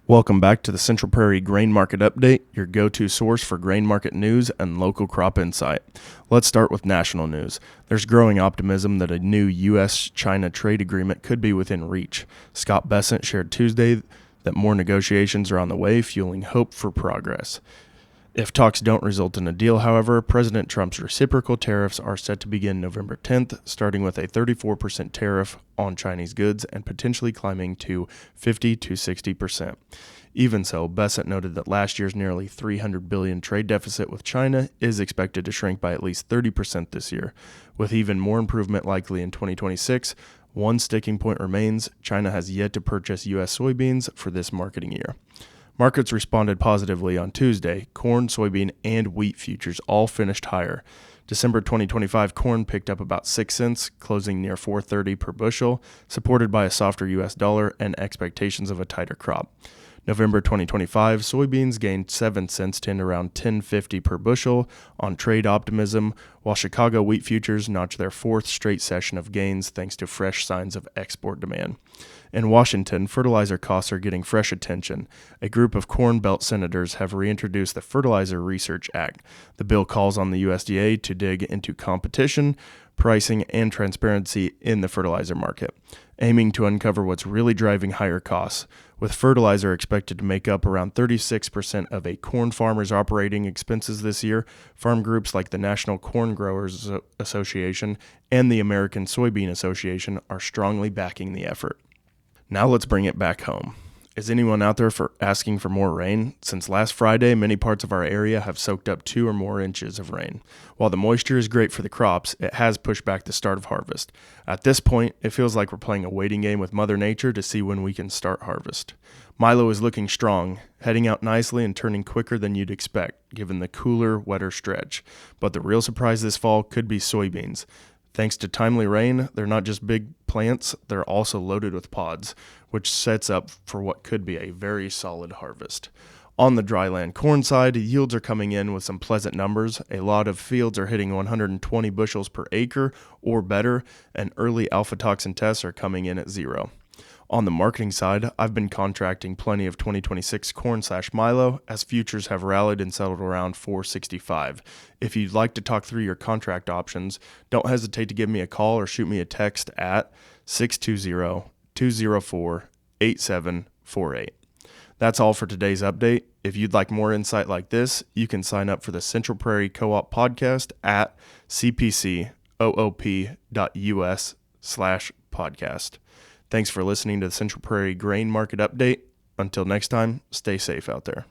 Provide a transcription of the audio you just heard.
Welcome back to the Central Prairie Grain Market Update, your go-to source for grain market news and local crop insight. Let's start with national news. There's growing optimism that a new U.S.-China trade agreement could be within reach. Scott Bessent shared Tuesday that more negotiations are on the way, fueling hope for progress. If talks don't result in a deal, however, President Trump's reciprocal tariffs are set to begin November 10th, starting with a 34% tariff on Chinese goods and potentially climbing to 50 to 60%. Even so, Bessent noted that last year's nearly $300 billion trade deficit with China is expected to shrink by at least 30% this year, with even more improvement likely in 2026. One sticking point remains: China has yet to purchase U.S. soybeans for this marketing year. Markets responded positively on Tuesday. Corn, soybean, and wheat futures all finished higher. December 2025 corn picked up about 6 cents, closing near $4.30 per bushel, supported by a softer U.S. dollar and expectations of a tighter crop. November 2025 soybeans gained 7 cents to end around $10.50 per bushel on trade optimism, while Chicago wheat futures notched their fourth straight session of gains thanks to fresh signs of export demand. In Washington, fertilizer costs are getting fresh attention. A group of Corn Belt senators have reintroduced the Fertilizer Research Act. The bill calls on the USDA to dig into competition, pricing, and transparency in the fertilizer market, aiming to uncover what's really driving higher costs. With fertilizer expected to make up around 36% of a corn farmer's operating expenses this year, farm groups like the National Corn Growers Association and the American Soybean Association are strongly backing the effort. Now let's bring it back home. Is anyone out there asking for more rain? Since last Friday, many parts of our area have soaked up 2 or more inches of rain. While the moisture is great for the crops, it has pushed back the start of harvest. At this point, it feels like we're playing a waiting game with Mother Nature to see when we can start harvest. Milo is looking strong, heading out nicely and turning quicker than you'd expect, given the cooler, wetter stretch. But the real surprise this fall could be soybeans. Thanks to timely rain, they're not just big plants, they're also loaded with pods, which sets up for what could be a very solid harvest. On the dryland corn side, yields are coming in with some pleasant numbers. A lot of fields are hitting 120 bushels per acre or better, and early aflatoxin tests are coming in at 0. On the marketing side, I've been contracting plenty of 2026 corn/Milo as futures have rallied and settled around $4.65. If you'd like to talk through your contract options, don't hesitate to give me a call or shoot me a text at 620-204-8748. That's all for today's update. If you'd like more insight like this, you can sign up for the Central Prairie Co-op podcast at cpcoop.us/podcast. Thanks for listening to the Central Prairie Grain Market Update. Until next time, stay safe out there.